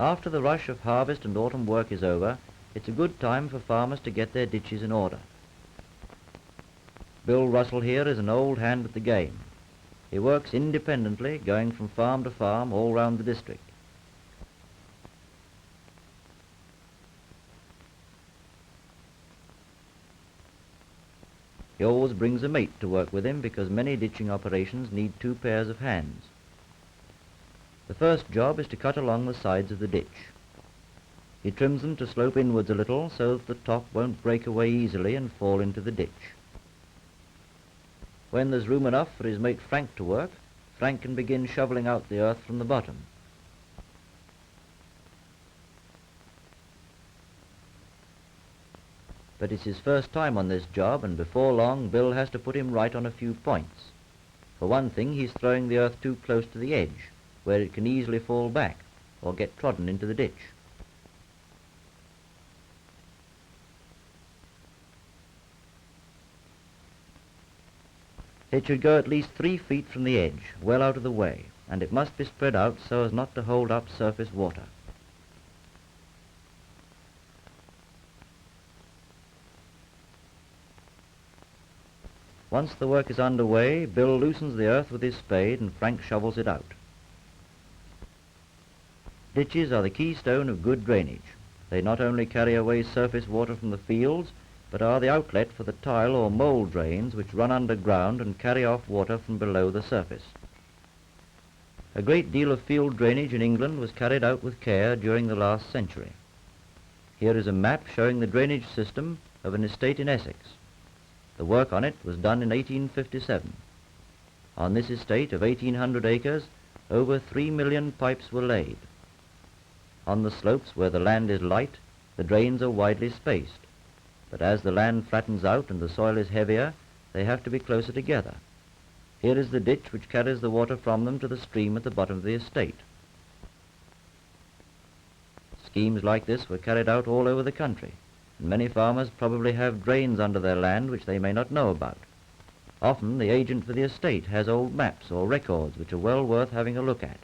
After the rush of harvest and autumn work is over, it's a good time for farmers to get their ditches in order. Bill Russell here is an old hand at the game. He works independently, going from farm to farm all round the district. He always brings a mate to work with him because many ditching operations need 2 pairs of hands. The first job is to cut along the sides of the ditch. He trims them to slope inwards a little so that the top won't break away easily and fall into the ditch. When there's room enough for his mate Frank to work, Frank can begin shoveling out the earth from the bottom. But it's his first time on this job, and before long Bill has to put him right on a few points. For one thing, he's throwing the earth too close to the edge, where it can easily fall back or get trodden into the ditch. It should go at least 3 feet from the edge, well out of the way, and it must be spread out so as not to hold up surface water. Once the work is underway, Bill loosens the earth with his spade and Frank shovels it out. Ditches are the keystone of good drainage. They not only carry away surface water from the fields, but are the outlet for the tile or mould drains which run underground and carry off water from below the surface. A great deal of field drainage in England was carried out with care during the last century. Here is a map showing the drainage system of an estate in Essex. The work on it was done in 1857. On this estate of 1,800 acres, over 3 million pipes were laid. On the slopes where the land is light, the drains are widely spaced, but as the land flattens out and the soil is heavier, they have to be closer together. Here is the ditch which carries the water from them to the stream at the bottom of the estate. Schemes like this were carried out all over the country, and many farmers probably have drains under their land which they may not know about. Often the agent for the estate has old maps or records which are well worth having a look at.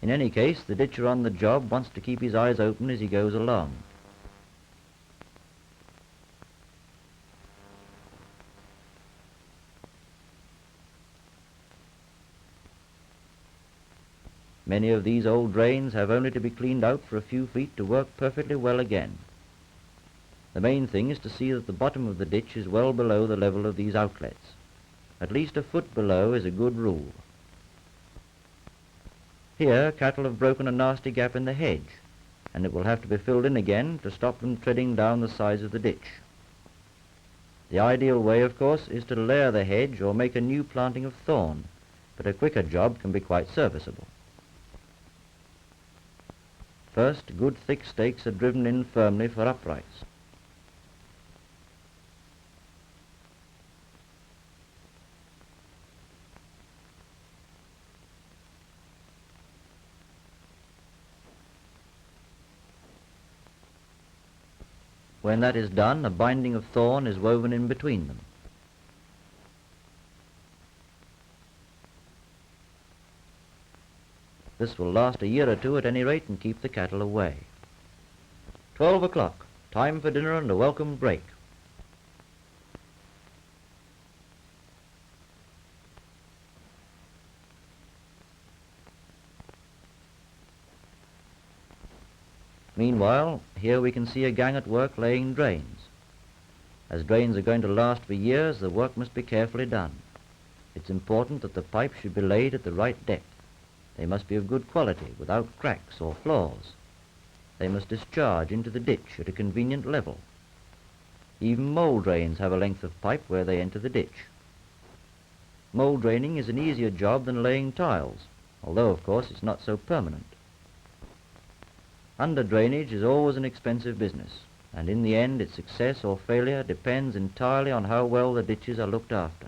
In any case, the ditcher on the job wants to keep his eyes open as he goes along. Many of these old drains have only to be cleaned out for a few feet to work perfectly well again. The main thing is to see that the bottom of the ditch is well below the level of these outlets. At least a foot below is a good rule. Here, cattle have broken a nasty gap in the hedge, and it will have to be filled in again to stop them treading down the sides of the ditch. The ideal way, of course, is to layer the hedge or make a new planting of thorn, but a quicker job can be quite serviceable. First, good thick stakes are driven in firmly for uprights. When that is done, a binding of thorn is woven in between them. This will last a year or two at any rate and keep the cattle away. 12 o'clock, time for dinner and a welcome break. Meanwhile, here we can see a gang at work laying drains. As drains are going to last for years, the work must be carefully done. It's important that the pipes should be laid at the right depth. They must be of good quality, without cracks or flaws. They must discharge into the ditch at a convenient level. Even mould drains have a length of pipe where they enter the ditch. Mould draining is an easier job than laying tiles, although of course it's not so permanent. Under drainage is always an expensive business, and in the end its success or failure depends entirely on how well the ditches are looked after.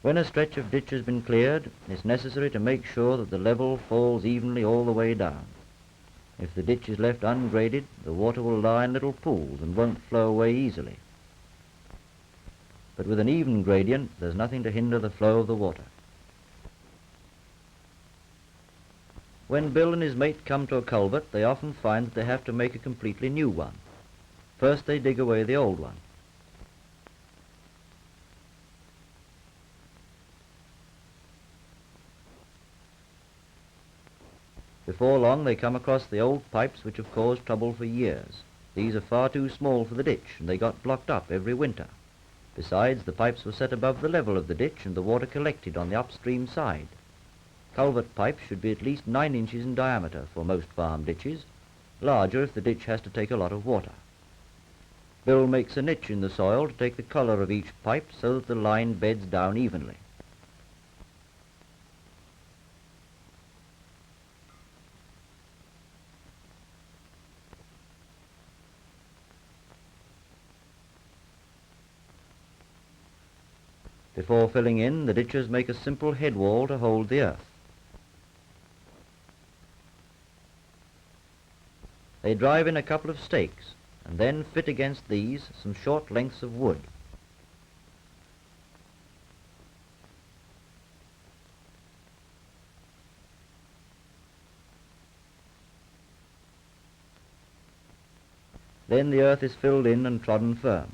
When a stretch of ditch has been cleared, it's necessary to make sure that the level falls evenly all the way down. If the ditch is left ungraded, the water will lie in little pools and won't flow away easily. But with an even gradient, there's nothing to hinder the flow of the water. When Bill and his mate come to a culvert, they often find that they have to make a completely new one. First they dig away the old one. Before long they come across the old pipes which have caused trouble for years. These are far too small for the ditch, and they got blocked up every winter. Besides, the pipes were set above the level of the ditch and the water collected on the upstream side. Culvert pipes should be at least 9 inches in diameter for most farm ditches, larger if the ditch has to take a lot of water. Bill makes a niche in the soil to take the colour of each pipe so that the line beds down evenly. Before filling in, the ditchers make a simple head wall to hold the earth. They drive in a couple of stakes and then fit against these some short lengths of wood. Then the earth is filled in and trodden firm.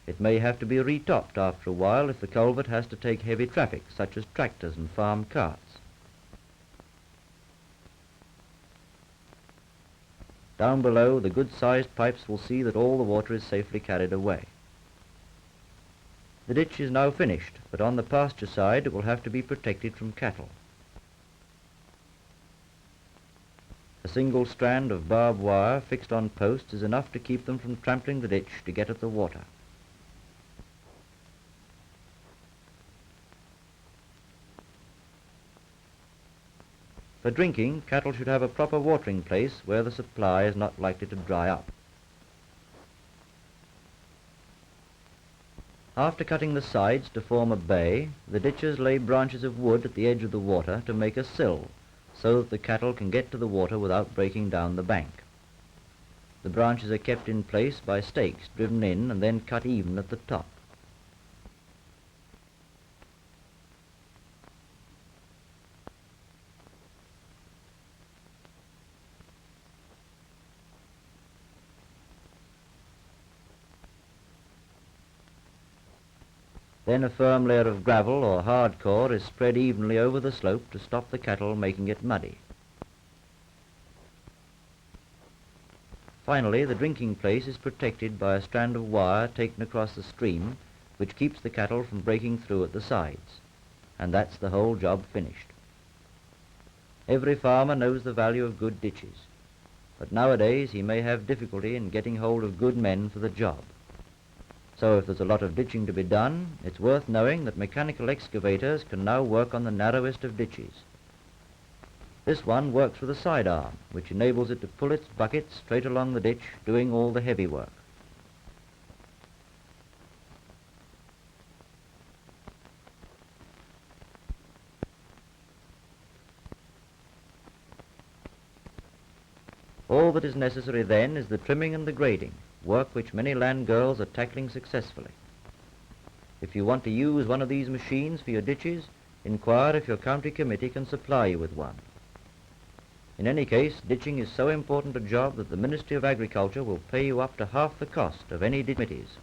It may have to be retopped after a while if the culvert has to take heavy traffic, such as tractors and farm carts. Down below, the good-sized pipes will see that all the water is safely carried away. The ditch is now finished, but on the pasture side it will have to be protected from cattle. A single strand of barbed wire fixed on posts is enough to keep them from trampling the ditch to get at the water. For drinking, cattle should have a proper watering place where the supply is not likely to dry up. After cutting the sides to form a bay, the ditchers lay branches of wood at the edge of the water to make a sill, so that the cattle can get to the water without breaking down the bank. The branches are kept in place by stakes driven in and then cut even at the top. Then a firm layer of gravel or hardcore is spread evenly over the slope to stop the cattle making it muddy. Finally, the drinking place is protected by a strand of wire taken across the stream, which keeps the cattle from breaking through at the sides. And that's the whole job finished. Every farmer knows the value of good ditches, but nowadays he may have difficulty in getting hold of good men for the job. So if there's a lot of ditching to be done, it's worth knowing that mechanical excavators can now work on the narrowest of ditches. This one works with a sidearm, which enables it to pull its bucket straight along the ditch, doing all the heavy work. All that is necessary then is the trimming and the grading, work which many land girls are tackling successfully. If you want to use one of these machines for your ditches, inquire if your county committee can supply you with one. In any case, ditching is so important a job that the Ministry of Agriculture will pay you up to half the cost of any ditch committees.